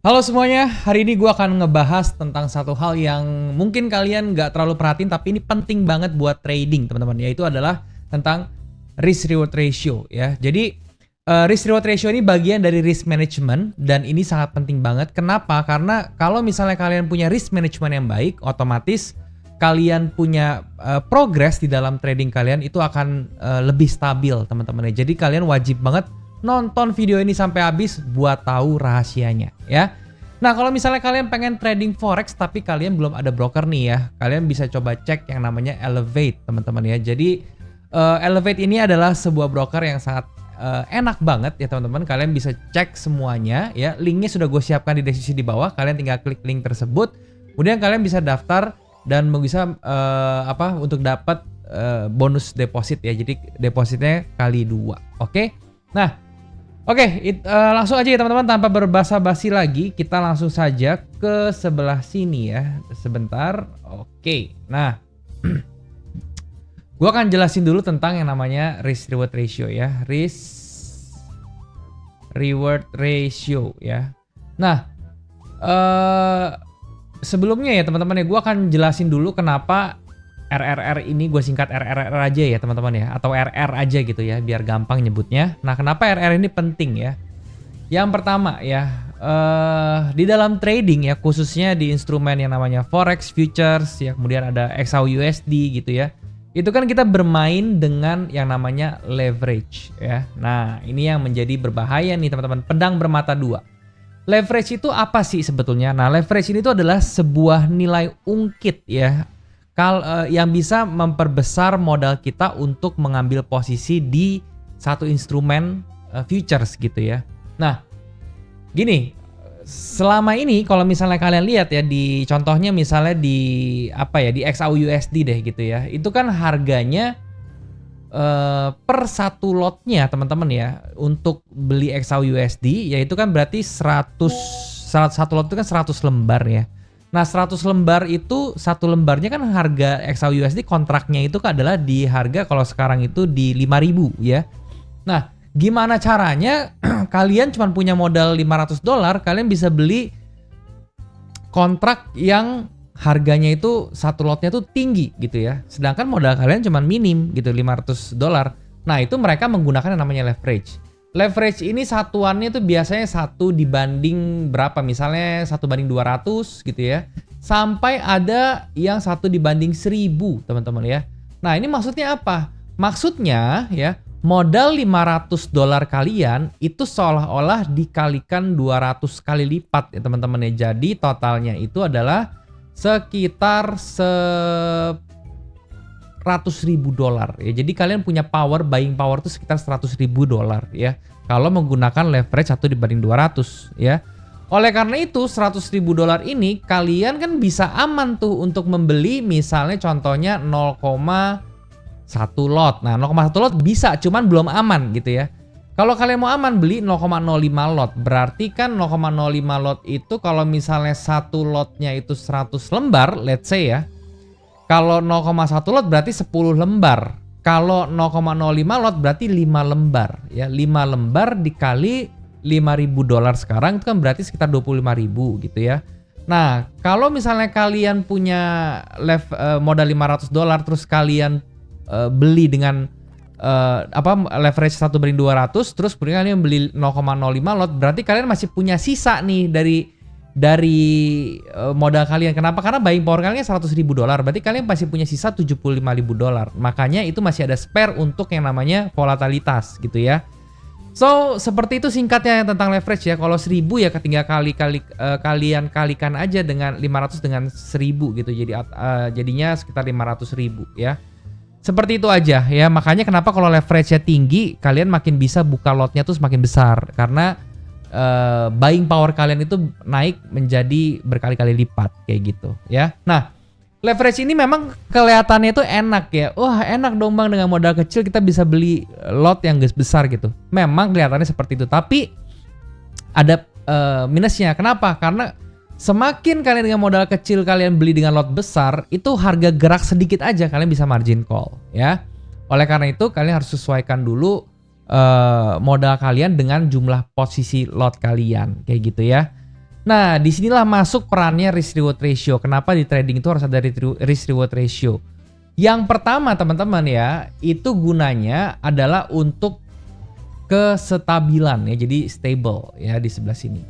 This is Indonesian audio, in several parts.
Halo semuanya, hari ini gue akan ngebahas tentang satu hal yang mungkin kalian nggak terlalu perhatiin tapi ini penting banget buat trading teman-teman, yaitu adalah tentang risk reward ratio ya. Jadi risk reward ratio ini bagian dari risk management dan ini sangat penting banget. Kenapa? Karena kalau misalnya kalian punya risk management yang baik, otomatis kalian punya progress di dalam trading kalian itu akan lebih stabil teman-teman ya. Jadi kalian wajib banget nonton video ini sampai habis buat tahu rahasianya ya. Nah, kalau misalnya kalian pengen trading forex tapi kalian belum ada broker nih ya, kalian bisa coba cek yang namanya Elevate teman-teman ya. Jadi Elevate ini adalah sebuah broker yang sangat enak banget ya teman-teman. Kalian bisa cek semuanya ya. Linknya sudah gue siapkan di deskripsi di bawah. Kalian tinggal klik link tersebut. Kemudian kalian bisa daftar dan bisa untuk dapat bonus deposit ya. Jadi depositnya kali 2. Oke. Nah, langsung aja ya teman-teman, tanpa berbasa-basi lagi, kita langsung saja ke sebelah sini ya. Sebentar. Oke. Nah, gua akan jelasin dulu tentang yang namanya risk reward ratio ya. Risk reward ratio ya. Nah, sebelumnya ya teman-teman ya, gua akan jelasin dulu kenapa RRR ini, gue singkat RRR aja ya teman-teman ya, atau RR aja gitu ya biar gampang nyebutnya. Nah, kenapa RR ini penting ya? Yang pertama ya, di dalam trading ya, khususnya di instrumen yang namanya forex, futures ya, kemudian ada XAUUSD gitu ya. Itu kan kita bermain dengan yang namanya leverage ya. Nah, ini yang menjadi berbahaya nih teman-teman, pedang bermata dua. Leverage itu apa sih sebetulnya? Nah, leverage ini tuh adalah sebuah nilai ungkit ya, yang bisa memperbesar modal kita untuk mengambil posisi di satu instrumen futures gitu ya. Nah, gini, selama ini kalau misalnya kalian lihat ya, di contohnya misalnya di di XAUUSD deh gitu ya. Itu kan harganya per satu lotnya teman-teman ya, untuk beli XAUUSD yaitu kan berarti 100 satu lot itu kan 100 lembar ya. Nah, 100 lembar itu, satu lembarnya kan harga XAUUSD kontraknya itu adalah di harga kalau sekarang itu di 5.000 ya. Nah, gimana caranya kalian cuma punya modal $500, kalian bisa beli kontrak yang harganya itu satu lotnya tuh tinggi gitu ya. Sedangkan modal kalian cuma minim gitu, $500. Nah, itu mereka menggunakan yang namanya leverage. Leverage ini satuannya tuh biasanya 1 dibanding berapa, misalnya 1 banding 200 gitu ya, sampai ada yang 1 dibanding 1000 teman-teman ya. Nah, ini maksudnya apa? Maksudnya ya, modal $500 kalian itu seolah-olah dikalikan 200 kali lipat ya teman-teman ya. Jadi totalnya itu adalah sekitar $100.000 ya. Jadi kalian punya buying power itu sekitar $100.000 ya, kalau menggunakan leverage 1 dibanding 200 ya. Oleh karena itu $100.000 ini kalian kan bisa aman tuh untuk membeli misalnya contohnya 0,1 lot. Nah, 0,1 lot bisa, cuman belum aman gitu ya. Kalau kalian mau aman beli 0,05 lot. Berarti kan 0,05 lot itu kalau misalnya satu lotnya itu 100 lembar, let's say ya. Kalau 0,1 lot berarti 10 lembar. Kalau 0,05 lot berarti 5 lembar ya. 5 lembar dikali $5.000 sekarang itu kan berarti sekitar 25.000 gitu ya. Nah, kalau misalnya kalian punya modal $500 terus kalian beli dengan leverage 1 banding 200, terus kemudian kalian beli 0,05 lot, berarti kalian masih punya sisa nih dari modal kalian. Kenapa? Karena buying power kalian $100.000, berarti kalian masih punya sisa $75.000. Makanya itu masih ada spare untuk yang namanya volatilitas gitu ya. So, seperti itu singkatnya tentang leverage ya. Kalau 1000 ya tinggal kalian kalikan aja dengan 500 dengan 1000 gitu. Jadi jadinya sekitar 500.000 ya. Seperti itu aja ya. Makanya kenapa kalau leverage-nya tinggi, kalian makin bisa buka lotnya tuh semakin besar, karena buying power kalian itu naik menjadi berkali-kali lipat kayak gitu ya. Nah, leverage ini memang kelihatannya itu enak ya. Wah, enak dong Bang, dengan modal kecil kita bisa beli lot yang besar gitu. Memang kelihatannya seperti itu, tapi ada minusnya. Kenapa? Karena semakin kalian dengan modal kecil kalian beli dengan lot besar, itu harga gerak sedikit aja kalian bisa margin call ya. Oleh karena itu kalian harus sesuaikan dulu modal kalian dengan jumlah posisi lot kalian kayak gitu ya. Nah, disinilah masuk perannya risk reward ratio. Kenapa di trading itu harus ada risk reward ratio? Yang pertama teman-teman ya, itu gunanya adalah untuk kesestabilan ya, jadi stable ya di sebelah sini.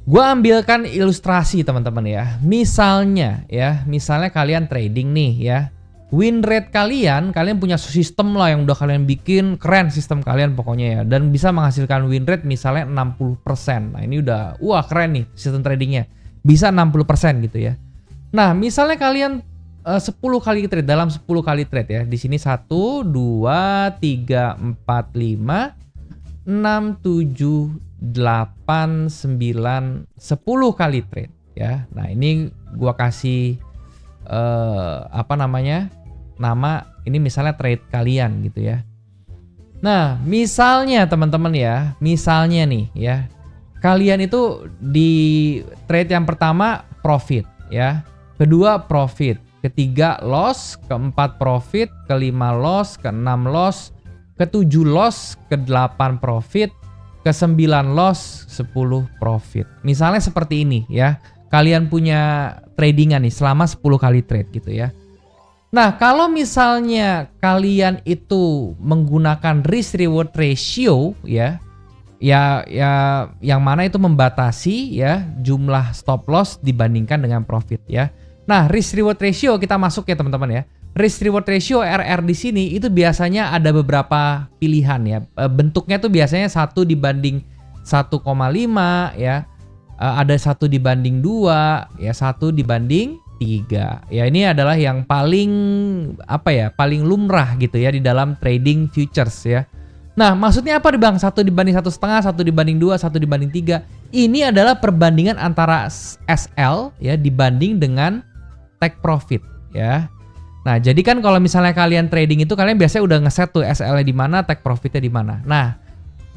Gua ambilkan ilustrasi teman-teman ya. Misalnya kalian trading nih ya. Win rate kalian punya sistem lah yang udah kalian bikin, keren sistem kalian pokoknya ya. Dan bisa menghasilkan win rate misalnya 60%. Nah ini udah, wah keren nih sistem tradingnya. Bisa 60% gitu ya. Nah misalnya kalian 10 kali trade, dalam 10 kali trade ya. Di sini 1, 2, 3, 4, 5, 6, 7, 8, 9, 10 kali trade ya. Nah ini gua kasih nama ini misalnya trade kalian gitu ya. Nah misalnya teman-teman ya, misalnya nih ya, kalian itu di trade yang pertama profit ya, kedua profit, ketiga loss, keempat profit, kelima loss, keenam loss, ketujuh loss, kedelapan profit, ke-9 loss, 10 profit. Misalnya seperti ini ya. Kalian punya tradingan nih selama 10 kali trade gitu ya. Nah, kalau misalnya kalian itu menggunakan risk reward ratio ya yang mana itu membatasi ya jumlah stop loss dibandingkan dengan profit ya. Nah, risk reward ratio kita masuk ya teman-teman ya. Risk reward ratio RR di sini itu biasanya ada beberapa pilihan ya. Bentuknya tuh biasanya 1 dibanding 1,5 ya. Ada 1 dibanding 2 ya, 1 dibanding 3 ya. Ini adalah yang paling paling lumrah gitu ya di dalam trading futures ya. Nah maksudnya apa nih bang? 1 dibanding 1,5, 1 dibanding 2, 1 dibanding 3. Ini adalah perbandingan antara SL ya dibanding dengan take profit ya. Nah jadi kan kalau misalnya kalian trading itu kalian biasanya udah ngeset tuh SL-nya di mana, take profitnya di mana. Nah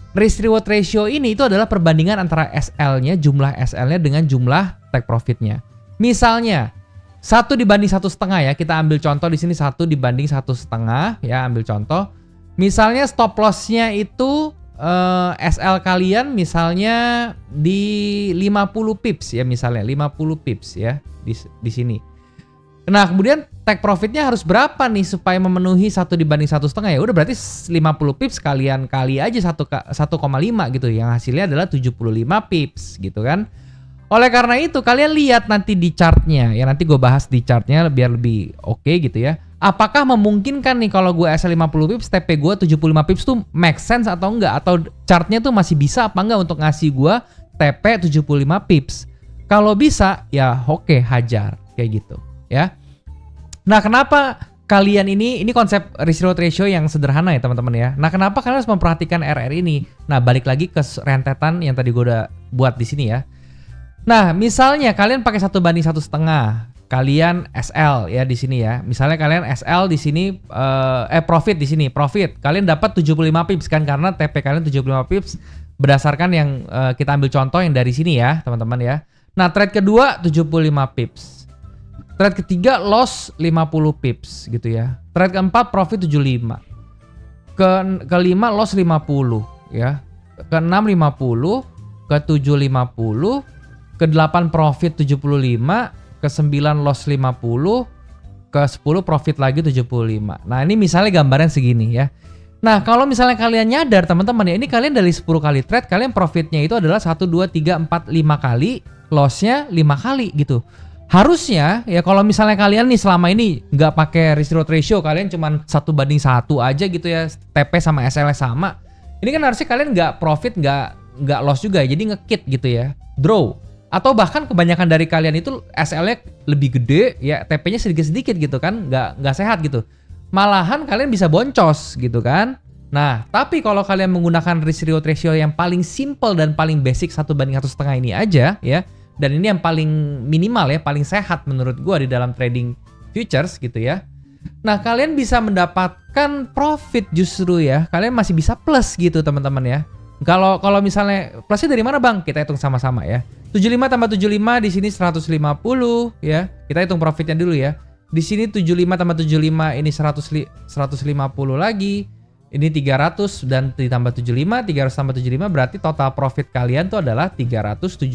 risk reward ratio ini itu adalah perbandingan antara SL-nya, jumlah SL-nya dengan jumlah take profit-nya. Misalnya 1 dibanding 1,5 ya, kita ambil contoh di sini 1 dibanding 1,5 ya, ambil contoh. Misalnya stop loss-nya itu SL kalian misalnya di 50 pips ya, misalnya 50 pips ya di sini. Nah kemudian take profitnya harus berapa nih supaya memenuhi 1 dibanding 1,5 ya? Udah berarti 50 pips kalian kali aja 1,5 gitu. Yang hasilnya adalah 75 pips gitu kan. Oleh karena itu kalian lihat nanti di chartnya ya, nanti gue bahas di chartnya biar lebih oke gitu ya. Apakah memungkinkan nih kalau gue SL 50 pips, TP gue 75 pips tuh make sense atau enggak? Atau chartnya tuh masih bisa apa enggak untuk ngasih gue TP 75 pips? Kalau bisa ya oke, hajar kayak gitu ya. Nah kenapa kalian ini konsep risk reward ratio yang sederhana ya teman-teman ya. Nah kenapa kalian harus memperhatikan RR ini? Nah balik lagi ke rentetan yang tadi gue udah buat di sini ya. Nah misalnya kalian pakai 1 banding 1,5, kalian SL ya di sini ya. Misalnya kalian SL di sini profit di sini profit, kalian dapat 75 pips kan karena TP kalian 75 pips berdasarkan yang kita ambil contoh yang dari sini ya teman-teman ya. Nah trade kedua 75 pips. Trade ketiga loss 50 pips gitu ya. Trade keempat profit 75. Kelima loss 50 ya. Keenam 50, ke-7 50, ke-8 profit 75, ke-9 loss 50, ke-10 profit lagi 75. Nah, ini misalnya gambaran segini ya. Nah, kalau misalnya kalian nyadar teman-teman ya, ini kalian dari 10 kali trade kalian profitnya itu adalah 1 2 3 4 5 kali, lossnya 5 kali gitu. Harusnya ya kalau misalnya kalian nih selama ini nggak pakai risk reward ratio, kalian cuman 1 banding 1 aja gitu ya, TP sama SL sama. Ini kan harusnya kalian nggak profit, nggak loss juga, jadi ngekit gitu ya, draw. Atau bahkan kebanyakan dari kalian itu SL-nya lebih gede ya, TP-nya sedikit-sedikit gitu kan, nggak sehat gitu. Malahan kalian bisa boncos gitu kan. Nah, tapi kalau kalian menggunakan risk reward ratio yang paling simple dan paling basic 1 banding 1,5 ini aja ya, dan ini yang paling minimal ya, paling sehat menurut gua di dalam trading futures gitu ya. Nah, kalian bisa mendapatkan profit justru ya. Kalian masih bisa plus gitu teman-teman ya. Kalau misalnya plusnya dari mana bang? Kita hitung sama-sama ya. 75 tambah 75 di sini 150 ya. Kita hitung profitnya dulu ya. Di sini 75 tambah 75 ini 150 lagi. Ini 300 dan ditambah 75, 300 tambah 75 berarti total profit kalian tuh adalah 375.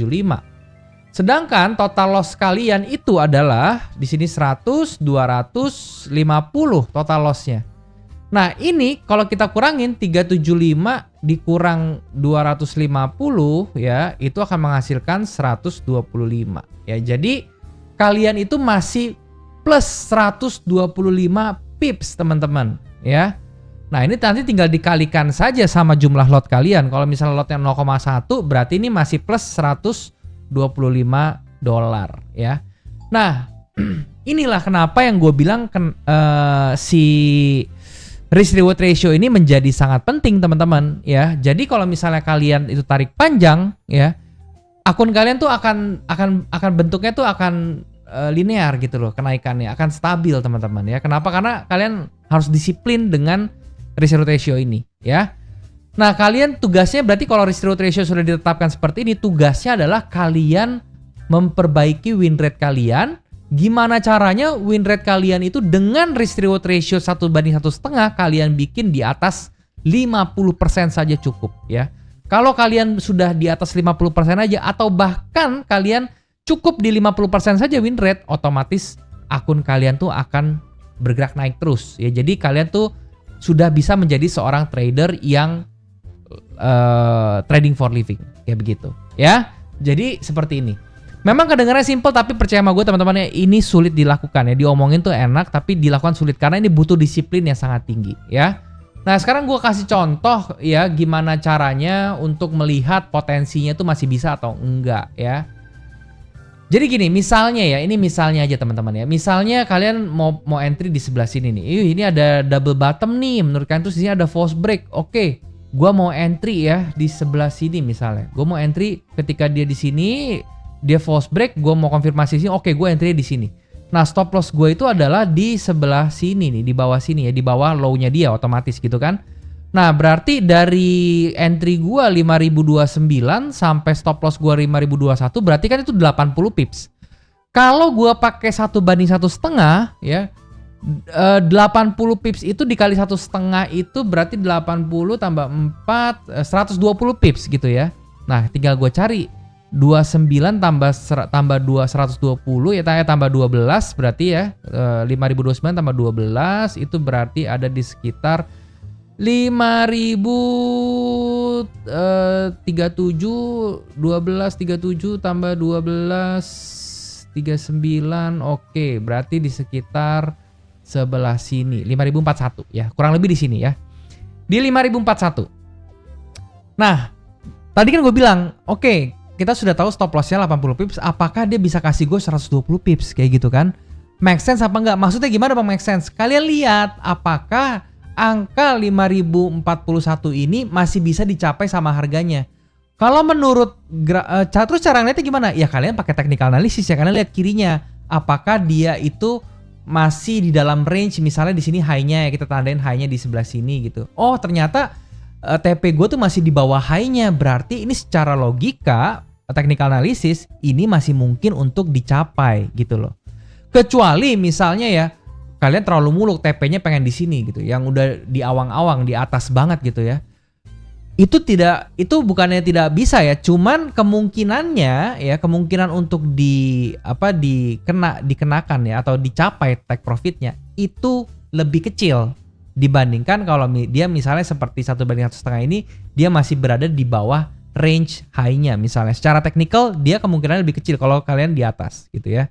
Sedangkan total loss kalian itu adalah di sini 100, 250 total lossnya. Nah ini kalau kita kurangin 375 dikurang 250 ya, itu akan menghasilkan 125 ya. Jadi kalian itu masih plus 125 pips teman-teman ya. Nah ini nanti tinggal dikalikan saja sama jumlah lot kalian. Kalau misalnya lotnya 0,1 berarti ini masih plus 125 dolar ya. Nah inilah kenapa yang gue bilang si risk reward ratio ini menjadi sangat penting teman-teman ya. Jadi kalau misalnya kalian itu tarik panjang ya, akun kalian tuh akan bentuknya tuh akan linear gitu loh, kenaikannya akan stabil teman-teman ya. Kenapa? Karena kalian harus disiplin dengan risk reward ratio ini ya. Nah kalian tugasnya berarti kalau risk reward ratio sudah ditetapkan seperti ini, tugasnya adalah kalian memperbaiki win rate kalian. Gimana caranya win rate kalian itu dengan risk reward ratio 1/1,5 kalian bikin di atas 50% saja cukup ya. Kalau kalian sudah di atas 50% aja atau bahkan kalian cukup di 50% saja win rate, otomatis akun kalian tuh akan bergerak naik terus ya. Jadi kalian tuh sudah bisa menjadi seorang trader yang trading for living kayak begitu ya. Jadi seperti ini. Memang kedengarannya simple tapi percaya sama gue teman-teman ya, ini sulit dilakukan ya. Diomongin tuh enak tapi dilakukan sulit karena ini butuh disiplin yang sangat tinggi ya. Nah sekarang gue kasih contoh ya gimana caranya untuk melihat potensinya tuh masih bisa atau enggak ya. Jadi gini misalnya ya, ini misalnya aja teman-teman ya. Misalnya kalian mau entry di sebelah sini nih. Ini ada double bottom nih menurut kalian, terus di sini ada false break. Oke, gue mau entry ya di sebelah sini misalnya. Gue mau entry ketika dia di sini. Dia false break, gue mau konfirmasi sini, oke gue entry di sini. Nah stop loss gue itu adalah di sebelah sini nih, di bawah sini ya, di bawah low-nya dia otomatis gitu kan. Nah berarti dari entry gue 5029 sampai stop loss gue 5021 berarti kan itu 80 pips. Kalau gue pakai 1/1,5 ya, 80 pips itu dikali 1,5 itu berarti 80 tambah 4, 120 pips gitu ya. Nah tinggal gue cari 29 tambah 2 120 ya, tambah 12 berarti ya 5029 tambah 12 itu berarti ada di sekitar 5037 12 37 tambah 12 39. Oke, berarti di sekitar sebelah sini 5041 ya, kurang lebih di sini ya. Di 5041. Nah, tadi kan gue bilang, oke, kita sudah tahu stop lossnya 80 pips, apakah dia bisa kasih gue 120 pips kayak gitu kan? Make sense apa enggak? Maksudnya gimana Bang make sense? Kalian lihat apakah angka 5041 ini masih bisa dicapai sama harganya. Kalau menurut terus cara ngeliatnya gimana? Ya kalian pakai technical analysis ya, kalian lihat kirinya. Apakah dia itu masih di dalam range, misalnya di sini high-nya ya, kita tandain high-nya di sebelah sini gitu. Oh ternyata TP gue tuh masih di bawah high-nya, berarti ini secara logika technical analysis ini masih mungkin untuk dicapai gitu loh. Kecuali misalnya ya kalian terlalu muluk, TP-nya pengen di sini gitu, yang udah di awang-awang di atas banget gitu ya. Itu bukannya tidak bisa ya, cuman kemungkinannya ya, kemungkinan untuk dikenakan ya atau dicapai take profitnya itu lebih kecil dibandingkan kalau dia misalnya seperti 1/1,5 ini, dia masih berada di bawah range high-nya misalnya. Secara teknikal dia kemungkinan lebih kecil kalau kalian di atas gitu ya.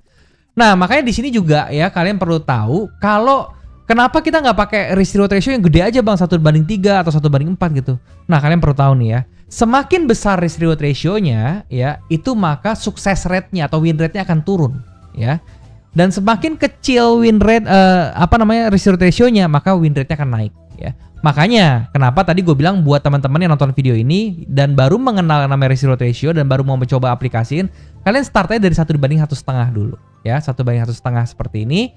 Nah makanya di sini juga ya kalian perlu tahu kalau kenapa kita nggak pakai risk reward ratio yang gede aja Bang, 1/3 atau 1/4 gitu. Nah kalian perlu tahu nih ya, semakin besar risk reward ratio-nya ya, itu maka sukses rate-nya atau win rate-nya akan turun ya. Dan semakin kecil win rate risk reward ratio-nya, maka win rate-nya akan naik ya. Makanya kenapa tadi gue bilang buat teman-teman yang nonton video ini dan baru mengenal namanya risk reward ratio dan baru mau mencoba aplikasiin, kalian startnya dari 1/1,5 dulu ya, 1/1,5 seperti ini.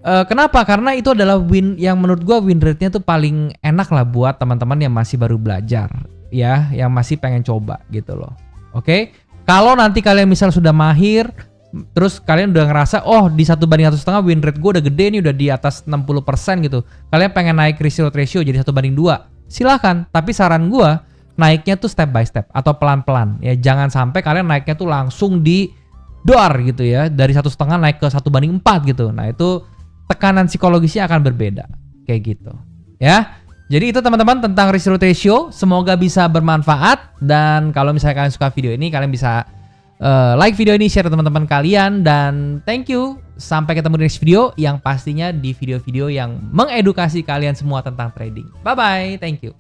Kenapa? Karena itu adalah win yang menurut gue win rate-nya tuh paling enak lah buat teman-teman yang masih baru belajar ya, yang masih pengen coba gitu loh. Oke? Kalau nanti kalian misal sudah mahir, Terus kalian udah ngerasa, oh di 1/1,5 win rate gue udah gede nih, udah di atas 60% gitu. Kalian pengen naik risk reward ratio jadi 1/2, silahkan. Tapi saran gue, naiknya tuh step by step atau pelan-pelan. Ya jangan sampai kalian naiknya tuh langsung di doar gitu ya, dari 1,5 naik ke 1/4 gitu. Nah itu tekanan psikologisnya akan berbeda, kayak gitu. Ya, jadi itu teman-teman tentang risk reward ratio. Semoga bisa bermanfaat, dan kalau misalnya kalian suka video ini, kalian bisa like video ini, share ke teman-teman kalian, dan thank you. Sampai ketemu di next video, yang pastinya di video-video yang mengedukasi kalian semua tentang trading. Bye bye, thank you.